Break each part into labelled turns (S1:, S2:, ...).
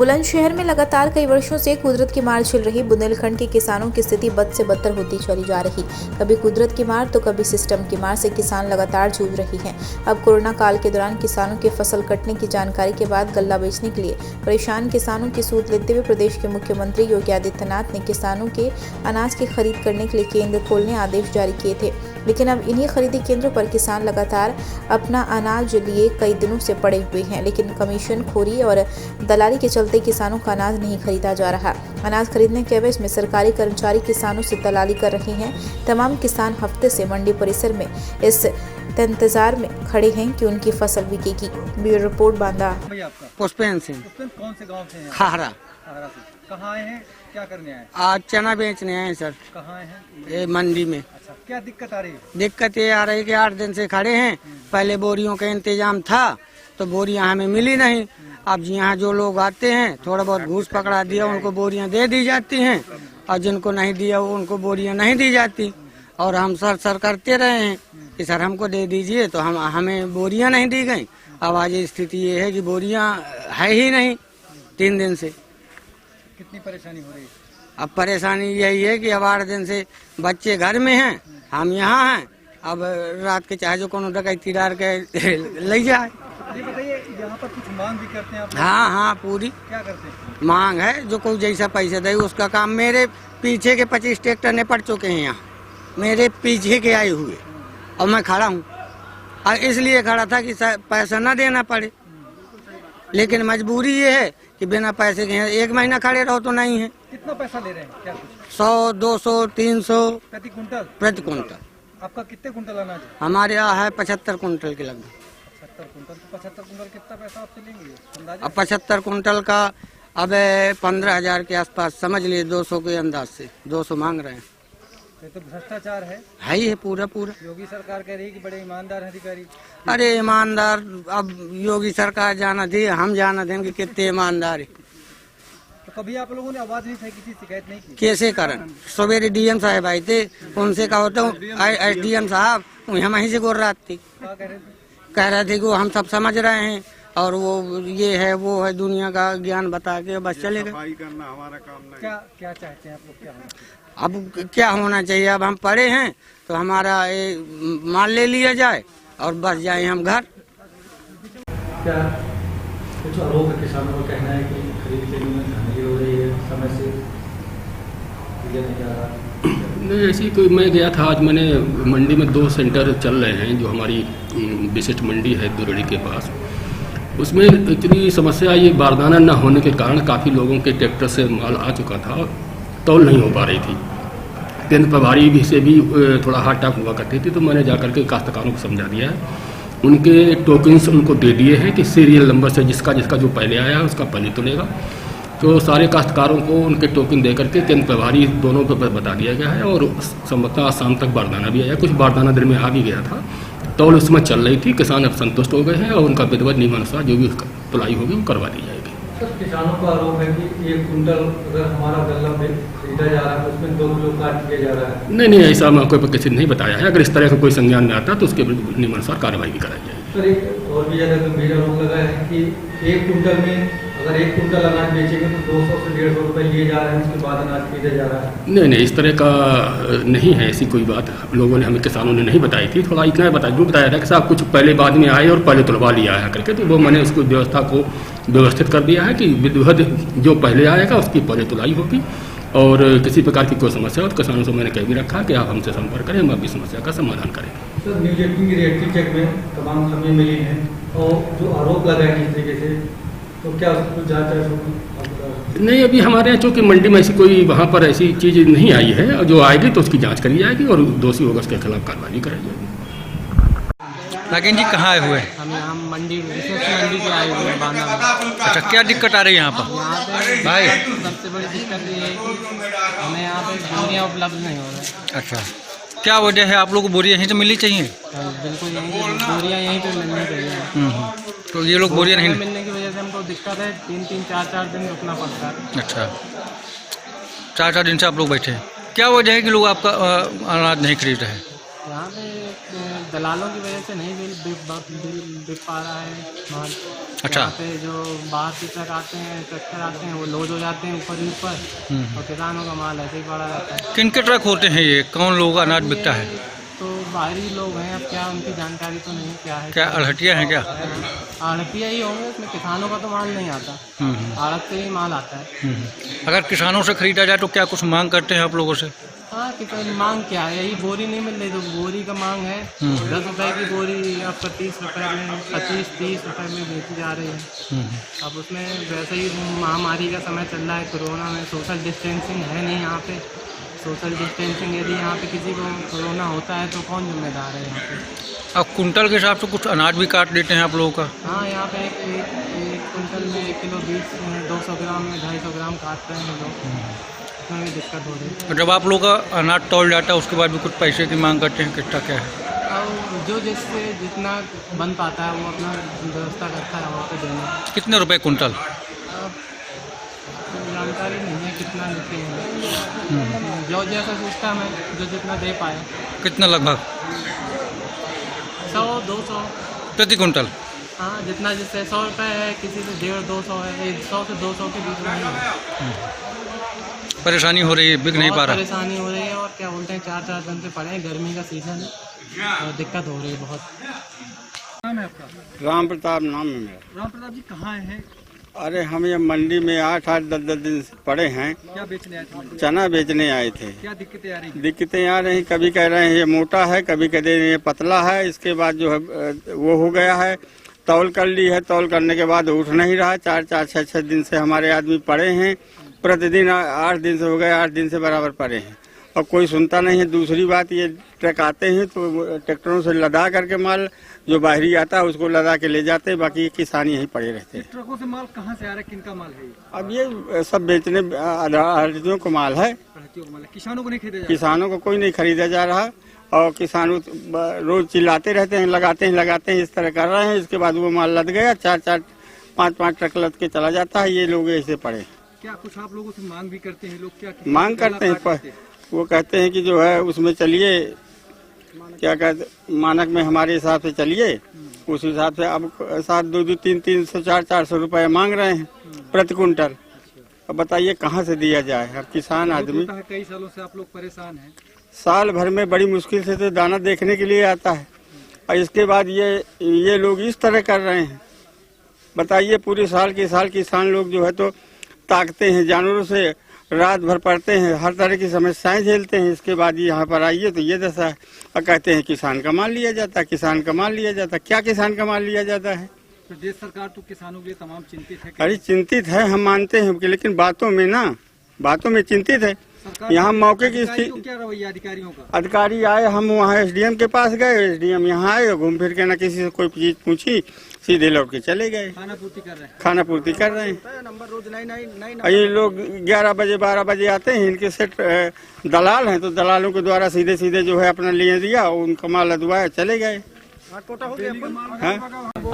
S1: बुलंदशहर में लगातार कई वर्षों से कुदरत की मार झेल रही बुंदेलखंड के किसानों की स्थिति बद से बदतर होती चली जा रही। कभी कुदरत की मार तो कभी सिस्टम की मार से किसान लगातार जूझ रही हैं। अब कोरोना काल के दौरान किसानों के फसल कटने की जानकारी के बाद गल्ला बेचने के लिए परेशान किसानों की सूद लेते हुए प्रदेश के मुख्यमंत्री योगी आदित्यनाथ ने किसानों के अनाज की खरीद करने के लिए केंद्र खोलने आदेश जारी किए थे, लेकिन अब इन्हीं खरीदी केंद्रों पर किसान लगातार अपना अनाज लिए कई दिनों से पड़े हुए हैं, लेकिन कमीशन खोरी और दलाली के चलते किसानों का अनाज नहीं खरीदा जा रहा। अनाज खरीदने के एवज में सरकारी कर्मचारी किसानों से दलाली कर रहे हैं। तमाम किसान हफ्ते से मंडी परिसर में इस इंतजार में खड़े हैं कि उनकी फसल बिकेगी। Bureau report Banda.
S2: पुष्पेंद्र सिंह।
S3: कौन से गांव से हैं?
S2: खाहरा।
S3: कहाँ आए हैं, क्या करने आए हैं?
S2: आज चना बेचने आए हैं सर।
S3: कहाँ आए हैं?
S2: ये मंडी में।
S3: अच्छा, क्या दिक्कत आ रही है?
S2: दिक्कत ये आ रही है कि 8 दिन से खड़े हैं। पहले बोरियों का इंतजाम था तो बोरियां हमें मिली नहीं। अब यहाँ जो लोग आते हैं थोड़ा बहुत घूस पकड़ा दिया, उनको बोरियां दे दी जाती हैं, और जिनको नहीं दिया उनको बोरियां नहीं दी जाती। और हम सर करते रहे हैं कि सर हमको दे दीजिए, तो हमें बोरियां नहीं दी गई। अब आज स्थिति ये है कि बोरियां है ही नहीं 3 दिन से।
S3: कितनी परेशानी हो रही है?
S2: अब परेशानी यही है कि अब 8 दिन से बच्चे घर में हैं, हम यहाँ हैं। अब रात के चाहे जो कोनो डकैती डाल के ले जाए।
S3: ये बताइए, यहाँ पर कुछ मांग भी करते हैं आप?
S2: हाँ, पूरी
S3: क्या करते हैं?
S2: मांग है, जो कोई जैसा पैसे दे उसका काम। मेरे पीछे के 25 ट्रैक्टर ने पड़ चुके हैं यहाँ, मेरे पीछे के आए हुए, और मैं खड़ा हूँ। और इसलिए खड़ा था कि पैसा न देना पड़े, लेकिन मजबूरी ये है कि बिना पैसे के 1 महीना खड़े रहो तो नहीं है।
S3: कितना पैसा ले रहे हैं? क्या कुछ?
S2: 100, 200, 300
S3: प्रति कुंटल?
S2: प्रति कुंटल।
S3: आपका कितने कुंटल अनाज है?
S2: हमारे यहाँ है 75 कुंटल के लगभग।
S3: 70 कुंटल। 75 कुंटल कितना पैसा आपसे लेंगे अंदाजा?
S2: अब 75 कुंटल का अब 15,000 के आसपास समझ लिए, 200 के अंदाज से 200 मांग रहे हैं।
S3: तो भ्रष्टाचार है
S2: ही है पूरा।
S3: योगी सरकार कह रही है कि बड़े ईमानदार अधिकारी।
S2: अरे ईमानदार, अब योगी सरकार जाना दे, हम जाना देंगे कितने ईमानदार है।
S3: तो कभी आप लोगों ने आवाज नहीं उठाई, किसी शिकायत नहीं की?
S2: कैसे करन? सवेरे डीएम साहब आए थे, उनसे कहा होता एसडीएम साहब वहीं से गोर रात थी, कह रहे थे कि हम सब समझ रहे हैं और वो ये है वो है, दुनिया का ज्ञान बता के बस चले गए।
S3: सफाई करना हमारा काम नहीं। क्या चाहते हैं आप लोग? क्या होना चाहिए?
S2: अब क्या होना चाहिए? अब हम पढ़े हैं तो हमारा माल ले लिया जाए और बस जाए हम घर।
S3: क्या कुछ आरोप है? किसानों का कहना है कि खरीद के लिए धांधली हो रही है, समय से नहीं जा रहा।
S4: नहीं, ऐसी कोई, मैं गया था आज, मैंने मंडी में 2 सेंटर चल रहे हैं जो हमारी विशिष्ट मंडी है दुरड़ी के पास। उसमें इतनी समस्या, ये बारदाना न होने के कारण काफ़ी लोगों के ट्रैक्टर से माल आ चुका था, तौल नहीं हो पा रही थी। केंद्र प्रभारी भी से भी थोड़ा हाथ टाक हुआ करती थी, तो मैंने जाकर के काश्तकारों को समझा दिया है। उनके टोकन्स उनको दे दिए हैं कि सीरियल नंबर से जिसका जो पहले आया उसका पहले तुलेगा। तो सारे काश्तकारों को उनके टोकन दे करके केंद्र प्रभारी दोनों पर बता दिया गया है, और संभवतः शाम तक बारदाना भी आया। कुछ बारदाना दिन में आ भी गया था, तौल उसमें चल रही थी। किसान अब संतुष्ट हो गए हैं और उनका विधिवत नियमानुसार जो भी तुलाई होगी वो करवा दी जाएगी।
S3: सर, किसानों का आरोप है कि 1 कुंटल अगर हमारा गल्ला में खरीदा जा रहा है तो उसमें 2 किलो काट दिया जा रहा है।
S4: नहीं, ऐसा मौके पर किसी ने नहीं बताया है। अगर इस तरह का कोई संज्ञान में आता तो उसके नियमानुसार कार्रवाई भी कराई जाएगी।
S3: सर, एक और भी ज़्यादा गंभीर आरोप लगा है कि 1 कुंटल में अगर 1 कुंटल अनाज बेचेंगे तो 200 से 150 रुपये लिए जा रहे हैं, उसके बाद अनाज खरीदा जा रहा है।
S4: नहीं, इस तरह का नहीं है, ऐसी कोई बात लोगों ने, हमें किसानों ने नहीं बताई थी। थोड़ा इतना बताया था कि साहब कुछ पहले बाद में आए और पहले तुलवा लिया है करके, तो वो मैंने उसको व्यवस्था को व्यवस्थित कर दिया है कि विधिवत जो पहले आएगा उसकी पहले तुलाई होगी। और किसी प्रकार की कोई समस्या हो तो किसानों से मैंने कह भी रखा कि आप हमसे संपर्क करें, हम आपकी समस्या का समाधान करें।
S3: सर, न्यूज 18 की रिएक्टिव चेक में तमाम खामियां मिली हैं और जो आरोप लगा है इस तरीके से, तो क्या उसकी कुछ जाँच है?
S4: नहीं, अभी हमारे यहाँ चूँकि मंडी में ऐसी कोई वहाँ पर ऐसी चीज़ नहीं आई है, और जो आएगी तो उसकी जांच करी जाएगी और दोषी होगा उसके खिलाफ कार्रवाई कराई जाएगी।
S3: राकेश जी, कहाँ आए हुए?
S5: हम यहाँ मंडी के आए हुए हैं बांदा में।
S3: अच्छा, क्या दिक्कत आ रही है यहाँ पर?
S5: यहाँ पे
S3: भाई,
S5: सबसे बड़ी दिक्कत ये है कि हमें यहाँ पे बोरियाँ उपलब्ध नहीं हो रही।
S3: अच्छा, क्या वजह है? आप लोग को बोरियाँ यहीं से मिलनी चाहिए?
S5: बिल्कुल, बोरियाँ यहीं पे मिलनी चाहिए।
S3: तो ये लोग बोरियाँ नहीं
S5: मिलने की वजह से हमको दिक्कत है, 3-3, 4-4 दिन रुकना पड़ता है।
S3: अच्छा, 4-4 दिन से आप लोग बैठे हैं। क्या वजह है कि लोग आपका अनाज नहीं खरीद रहे हैं?
S5: यहाँ पे दलालों की वजह से नहीं बिक पा रहा है माल।
S3: अच्छा।
S5: यहाँ पे जो बाहर की ट्रक आते हैं, ट्रैक्टर आते हैं, वो लोड हो जाते हैं ऊपर ही ऊपर, और किसानों का माल ऐसे ही पड़ा रहता है।
S3: किन के ट्रक होते हैं ये? कौन लोग अनाज बिकता है?
S5: तो बाहरी लोग हैं, अब क्या उनकी जानकारी तो नहीं क्या है।
S3: क्या अड़हटिया हैं क्या?
S5: आड़तिया ही होंगे, उसमें किसानों का तो माल नहीं आता, आड़त से ही माल आता है।
S3: अगर किसानों से खरीदा जाए तो क्या कुछ मांग करते हैं आप लोगों से?
S5: हाँ, किसान मांग क्या है, यही बोरी नहीं मिल रही तो बोरी का मांग है। 10 रुपए की बोरी अब 25 रुपए में, 25-30 रुपए में बेची जा रही है। अब उसमें वैसे ही महामारी का समय चल रहा है, कोरोना में सोशल डिस्टेंसिंग है नहीं यहाँ पे। सोशल डिस्टेंसिंग यदि यहाँ पे किसी को कोरोना होता है तो कौन जिम्मेदार है यहाँ पे?
S3: अब कुंटल के हिसाब से कुछ अनाज भी काट देते हैं आप लोगों का?
S5: हाँ, यहाँ पे एक कुंटल में 1 किलो 20 200 ग्राम में 250 ग्राम काटते हैं लोग, उसमें भी दिक्कत हो रही है।
S3: जब आप लोग का अनाज तौल जाता है उसके बाद भी कुछ पैसे की मांग करते हैं, कितना क्या है?
S5: और जो जिससे जितना बन पाता है वो अपना व्यवस्था करता है वहाँ पे देने।
S3: कितने रुपए कुंटल?
S5: अब जानकारी नहीं है कितना देते हैं, जो जैसा सिस्टम है, जो जितना दे पाए।
S3: कितना लगभग?
S5: 100-200
S3: प्रति कुंटल?
S5: हाँ, जितना जिससे 100 रुपये है, किसी से 150-200 है, 100 से 200 के बीच में है।
S3: परेशानी हो रही है, बिक नहीं पा रहा?
S5: परेशानी हो रही है, और क्या बोलते हैं, 4-4 दिन से पड़े हैं, गर्मी का सीजन है और दिक्कत हो रही है बहुत।
S3: नाम है आपका?
S6: राम प्रताप नाम है मेरा।
S3: राम प्रताप जी कहाँ हैं?
S6: अरे हम ये मंडी में 8-8 10-10 दिन से पड़े हैं।
S3: क्या बेचने आए थे?
S6: चना बेचने आए थे।
S3: क्या दिक्कतें आ रही हैं?
S6: दिक्कतें आ रही, कभी कह रहे हैं ये मोटा है, कभी कह रहे हैं ये पतला है। इसके बाद जो है वो हो गया है, तौल कर ली है, तौल करने के बाद उठ नहीं रहा। 4-4 6-6 दिन से हमारे आदमी पड़े हैं, प्रतिदिन 8 दिन से हो गए, 8 दिन से बराबर पड़े हैं और कोई सुनता नहीं है। दूसरी बात, ये ट्रक आते हैं तो ट्रैक्टरों से लदा करके माल जो बाहरी आता है उसको लदा के ले जाते हैं, बाकी किसान यहीं पड़े रहते हैं।
S3: ट्रकों से माल कहाँ से आ रहा है, किनका माल है ये?
S6: अब ये सब बेचने आढ़तियों को माल है,
S3: किसानों को नहीं खरीदा जा
S6: किसानों को कोई नहीं खरीदा जा रहा। और किसानों रोज चिल्लाते रहते हैं, लगाते हैं, इस तरह कर रहे हैं। इसके बाद वो माल लद गया, 4-4 5-5 ट्रक लद के चला जाता है। ये लोग ऐसे पड़े।
S3: क्या कुछ आप लोगों से मांग भी करते हैं लोग? क्या
S6: मांग करते हैं, वो कहते हैं कि जो है उसमें चलिए, क्या कहते, मानक में हमारे हिसाब से चलिए, उस हिसाब से। अब 7-2-2 300 400 रुपए मांग रहे हैं प्रति कुंटल। अब बताइए कहाँ से दिया जाए? अब किसान आदमी,
S3: कई सालों से आप लोग परेशान हैं।
S6: साल भर में बड़ी मुश्किल से तो दाना देखने के लिए आता है, और इसके बाद ये लोग इस तरह कर रहे हैं। बताइए, पूरे साल के साल किसान लोग जो है तो ताकते हैं, जानवरों से रात भर पड़ते हैं, हर तरह की समस्याएं झेलते हैं। इसके बाद यहाँ पर आइए तो ये दशा है, और कहते हैं किसान का माल लिया जाता है, किसान का माल लिया जाता है। क्या किसान का माल लिया जाता है?
S3: प्रदेश सरकार तो किसानों के लिए तमाम चिंतित है।
S6: अरे चिंतित है, हम मानते हैं, लेकिन बातों में चिंतित है। यहाँ मौके की स्थिति,
S3: क्या रवैया अधिकारियों का?
S6: अधिकारी आए, हम वहाँ SDM के पास गए, SDM यहाँ आए, घूम फिर के ना किसी से कोई चीज पूछी, सीधे लौट के चले गए।
S3: खाना पूर्ति कर रहे हैं।
S6: खाना पूर्ति कर रहे हैं।
S3: नंबर रोज नहीं
S6: ये लोग 11 बजे 12 बजे आते हैं, इनके सेट दलाल हैं, तो दलालों के द्वारा सीधे जो है अपना लिए दिया, उनका माल लदवाया, चले गए।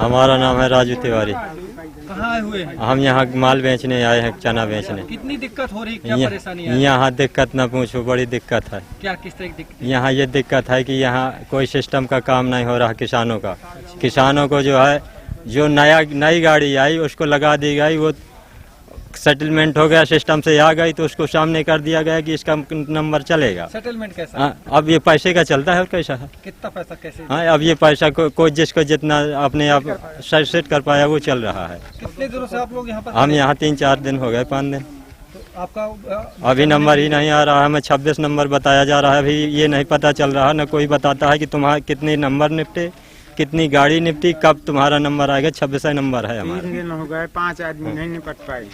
S7: हमारा नाम है राजू तिवारी।
S3: कहाँ आए हुए हैं?
S7: हम यहाँ माल बेचने आए हैं, चना बेचने।
S3: कितनी दिक्कत हो रही, क्या परेशानी है?
S7: यहाँ दिक्कत न पूछो, बड़ी दिक्कत है।
S3: क्या, किस तरह की दिक्कत?
S7: यहाँ ये दिक्कत है कि यहाँ कोई सिस्टम का काम नहीं हो रहा किसानों का। किसानों को जो है, जो नई गाड़ी आई उसको लगा दी गई, वो सेटलमेंट हो गया, सिस्टम से आ गई तो उसको सामने कर दिया गया कि इसका नंबर चलेगा।
S3: सेटलमेंट कैसा?
S7: हाँ, अब ये पैसे का चलता है और कैसा है?
S3: कितना पैसा कैसे?
S7: हाँ, अब ये पैसा कोई जिसको जितना अपने आप सेट कर पाया वो चल रहा है।
S3: कितने दिनों से आप लोग यहाँ पर?
S7: हम यहाँ 3-4 दिन हो गए, 5 दिन।
S3: तो आपका
S7: अभी नंबर ही नहीं आ रहा है, हमें 26 नंबर बताया जा रहा है। अभी ये नहीं पता चल रहा है, न कोई बताता है कि तुम्हारा कितने नंबर निपटे, कितनी गाड़ी निपटी, कब तुम्हारा नंबर आएगा। 26 नंबर है हमारा।
S6: 3 दिन हो गए, 5 आदमी नहीं निपट पाए।